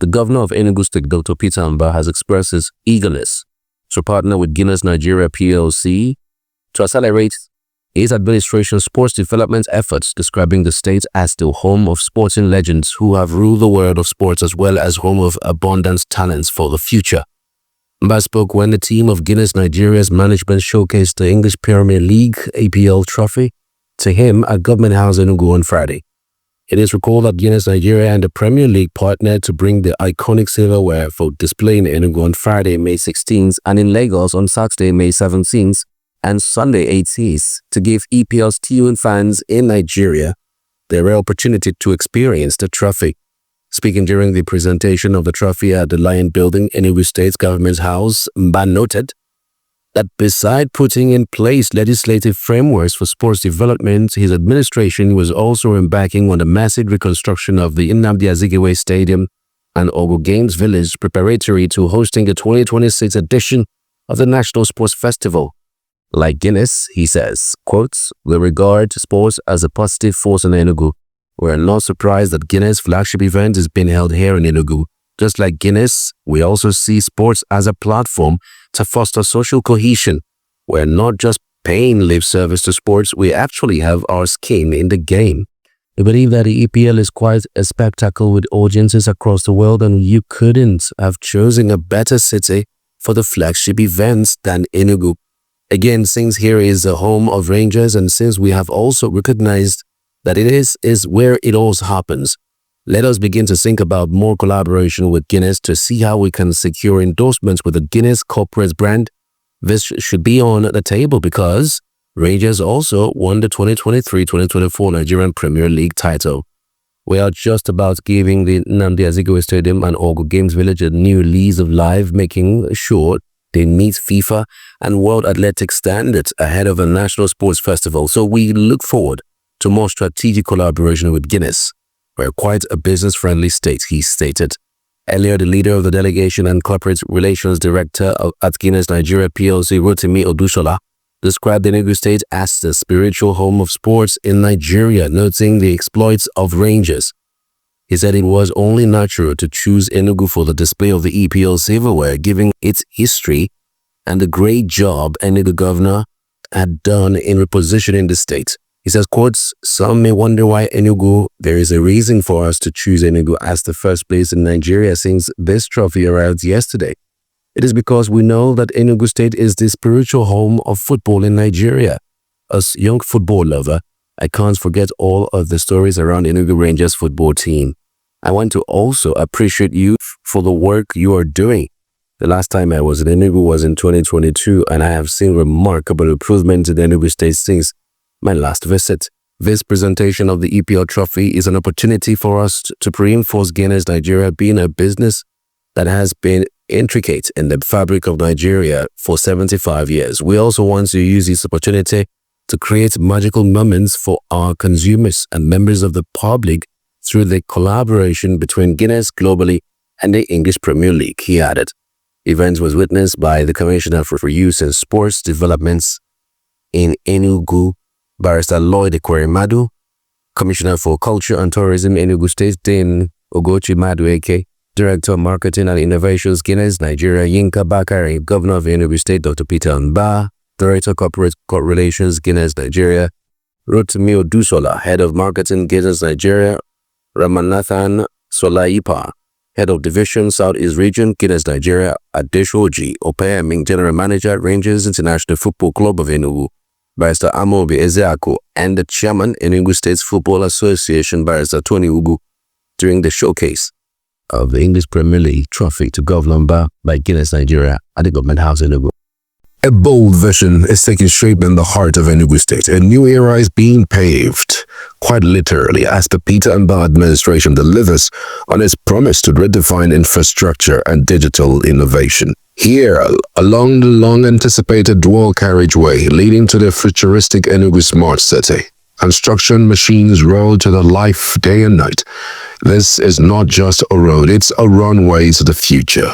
The governor of Enugu State, Dr. Peter Mbah, has expressed his eagerness to partner with Guinness Nigeria PLC to accelerate his administration's sports development efforts, describing the state as the home of sporting legends who have ruled the world of sports as well as home of abundant talents for the future. Mbah spoke when the team of Guinness Nigeria's management showcased the English Premier League EPL trophy to him at Government House Enugu on Friday. It is recalled that Guinness Nigeria and the Premier League partnered to bring the iconic silverware for display in Enugu on Friday, May 16th, and in Lagos on Saturday, May 17th, and Sunday 18th, to give EPL student fans in Nigeria the rare opportunity to experience the trophy. Speaking during the presentation of the trophy at the Lion Building, Enugu State Government House, Mbah noted that beside putting in place legislative frameworks for sports development, his administration was also embarking on the massive reconstruction of the Nnamdi Azikiwe Stadium and Ogo Games Village preparatory to hosting the 2026 edition of the National Sports Festival. Like Guinness, he says, quotes, "We regard sports as a positive force in Enugu. We are not surprised that Guinness' flagship event is being held here in Enugu. Just like Guinness, we also see sports as a platform to foster social cohesion. We're not just paying lip service to sports, we actually have our skin in the game. We believe that the EPL is quite a spectacle with audiences across the world, and you couldn't have chosen a better city for the flagship events than Enugu. Again, since here is the home of Rangers, and since we have also recognized that it is where it all happens, let us begin to think about more collaboration with Guinness to see how we can secure endorsements with the Guinness corporate brand. This should be on the table because Rangers also won the 2023-2024 Nigerian Premier League title. We are just about giving the Nnamdi Azikiwe Stadium and Ogo Games Village a new lease of life, making sure they meet FIFA and World Athletic standards ahead of a national sports festival. So we look forward to more strategic collaboration with Guinness. We're quite a business-friendly state, he stated. Earlier, the leader of the delegation and corporate relations director at Guinness Nigeria PLC, Rotimi Odushola, described the Enugu State as the spiritual home of sports in Nigeria, noting the exploits of Rangers. He said it was only natural to choose Enugu for the display of the EPL silverware, given its history and the great job Enugu governor had done in repositioning the state. He says, quotes, "Some may wonder why Enugu. There is a reason for us to choose Enugu as the first place in Nigeria since this trophy arrived yesterday. It is because we know that Enugu State is the spiritual home of football in Nigeria. As a young football lover, I can't forget all of the stories around Enugu Rangers football team. I want to also appreciate you for the work you are doing. The last time I was in Enugu was in 2022, and I have seen remarkable improvement in Enugu State since my last visit. This presentation of the EPL trophy is an opportunity for us to reinforce Guinness Nigeria being a business that has been intricate in the fabric of Nigeria for 75 years. We also want to use this opportunity to create magical moments for our consumers and members of the public through the collaboration between Guinness globally and the English Premier League," he added. The event was witnessed by the Commissioner for Youth and Sports Developments in Enugu, Barrister Lloyd Ekweremadu, Commissioner for Culture and Tourism, Enugu State, Dean Ogochi Madueke, Director of Marketing and Innovations, Guinness Nigeria, Yinka Bakari, Governor of Enugu State, Dr. Peter Mbah, Director of Corporate Relations, Guinness Nigeria, Rotimi Odushola, Head of Marketing, Guinness Nigeria, Ramanathan Solaipa, Head of Division, Southeast Region, Guinness Nigeria, Adeshoji Opeyemi, General Manager, Rangers International Football Club of Enugu, Barrister Amobi Ezeaku, and the Chairman, Enugu State Football Association, Barrister Tony Ugu, during the showcase of the English Premier League trophy to Governor Mbah by Guinness Nigeria at the Government House Enugu. A bold vision is taking shape in the heart of Enugu State. A new era is being paved, quite literally, as the Peter Mbah administration delivers on its promise to redefine infrastructure and digital innovation. Here, along the long-anticipated dual carriageway leading to the futuristic Enugu Smart City, construction machines roll to the life day and night. This is not just a road, it's a runway to the future.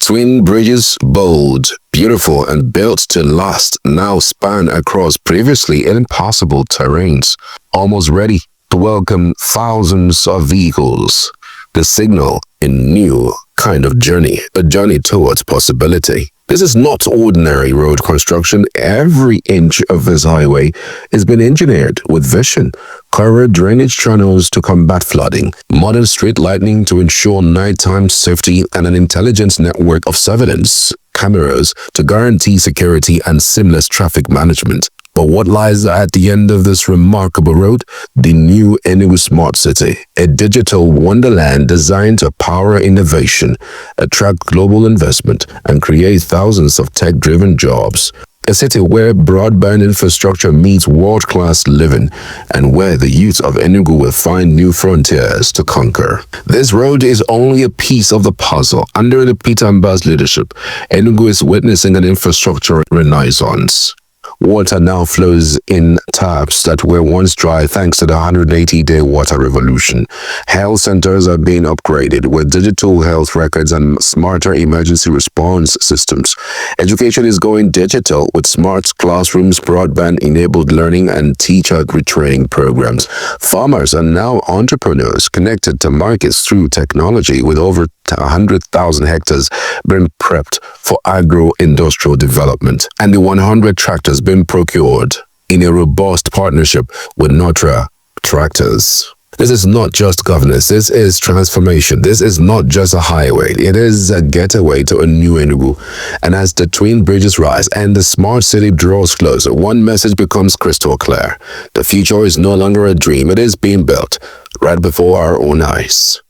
Twin bridges, bold, beautiful, and built to last, now span across previously impossible terrains, almost ready to welcome thousands of vehicles. The signal in new kind of journey, a journey towards possibility. This is not ordinary road construction. Every inch of this highway has been engineered with vision. Covered drainage channels to combat flooding, modern street lighting to ensure nighttime safety, and an intelligent network of surveillance cameras to guarantee security and seamless traffic management. But what lies at the end of this remarkable road? The new Enugu Smart City, a digital wonderland designed to power innovation, attract global investment, and create thousands of tech-driven jobs. A city where broadband infrastructure meets world-class living and where the youth of Enugu will find new frontiers to conquer. This road is only a piece of the puzzle. Under the Peter Mbah's leadership, Enugu is witnessing an infrastructure renaissance. Water now flows in taps that were once dry thanks to the 180-day water revolution. Health centers are being upgraded with digital health records and smarter emergency response systems. Education is going digital with smart classrooms, broadband-enabled learning, and teacher retraining programs. Farmers are now entrepreneurs connected to markets through technology, with over 100,000 hectares being prepped for agro-industrial development, and the 100 tractors being procured in a robust partnership with Notre Tractors. This is not just governance, this is transformation. This is not just a highway, it is a getaway to a new Enugu. And as the twin bridges rise and the smart city draws closer, one message becomes crystal clear. The future is no longer a dream, it is being built right before our own eyes.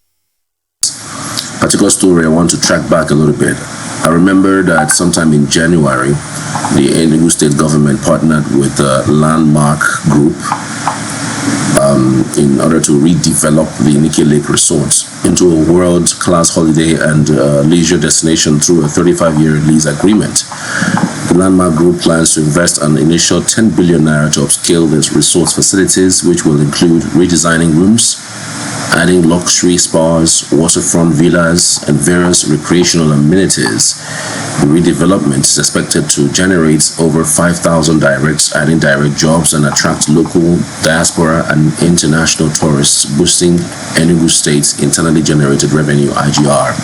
Particular story I want to track back a little bit. I remember that sometime in January, the Enugu state government partnered with the Landmark Group in order to redevelop the Nike Lake Resort into a world-class holiday and leisure destination through a 35-year lease agreement. The Landmark Group plans to invest an initial 10 billion naira to upscale its resort facilities, which will include redesigning rooms, adding luxury spas, waterfront villas, and various recreational amenities. The redevelopment is expected to generate over 5,000 direct and indirect jobs and attract local, diaspora, and international tourists, boosting Enugu State's internally generated revenue, IGR.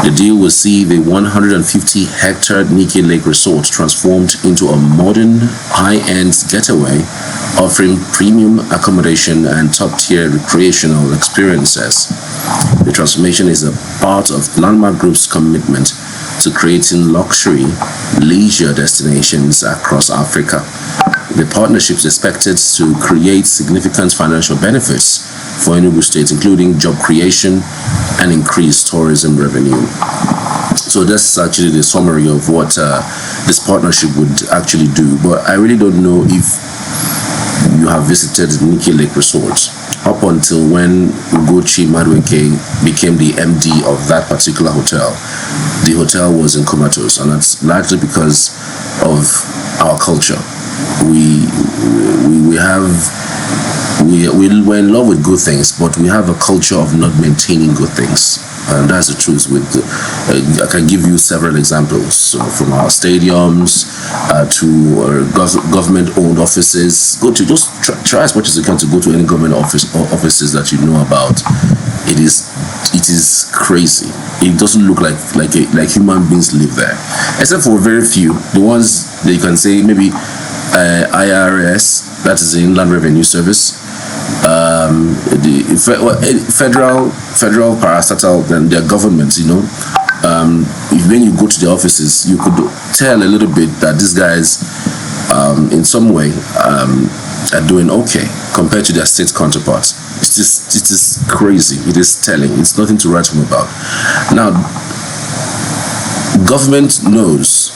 The deal will see the 150-hectare Nike Lake Resort transformed into a modern, high-end getaway, offering premium accommodation and top-tier recreational experiences. The transformation is a part of Landmark Group's commitment to creating luxury leisure destinations across Africa. The partnership is expected to create significant financial benefits for Enugu State, including job creation and increased tourism revenue. So that's actually the summary of what this partnership would actually do. But I really don't know if you have visited Nike Lake Resort up until when Ugochi Madueke became the MD of that particular hotel. The hotel was in comatose, and that's largely because of our culture. We're in love with good things, but we have a culture of not maintaining good things. And that's the truth. I can give you several examples. So from our stadiums to our government-owned offices. Just try as much as you can to go to any government offices that you know about. It is crazy. It doesn't look like human beings live there, except for very few. The ones that you can say maybe IRS, that is the Inland Revenue Service. The federal parastatal, then their governments, when you go to the offices, you could tell a little bit that these guys in some way are doing okay compared to their state counterparts. It is crazy. It is telling. It's nothing to write home about. Now, government knows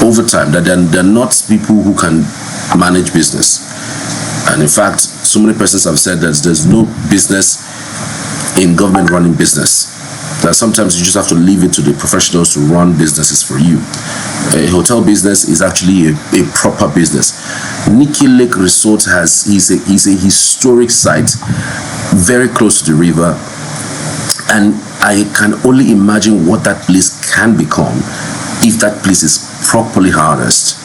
over time that they're not people who can manage business. And in fact, so many persons have said that there's no business in government running business. That sometimes you just have to leave it to the professionals to run businesses for you. A hotel business is actually a proper business. Nike Lake Resort is a historic site, very close to the river. And I can only imagine what that place can become if that place is properly harnessed.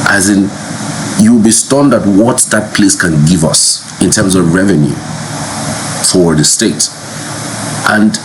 As in, you'll be stunned at what that place can give us in terms of revenue for the state. And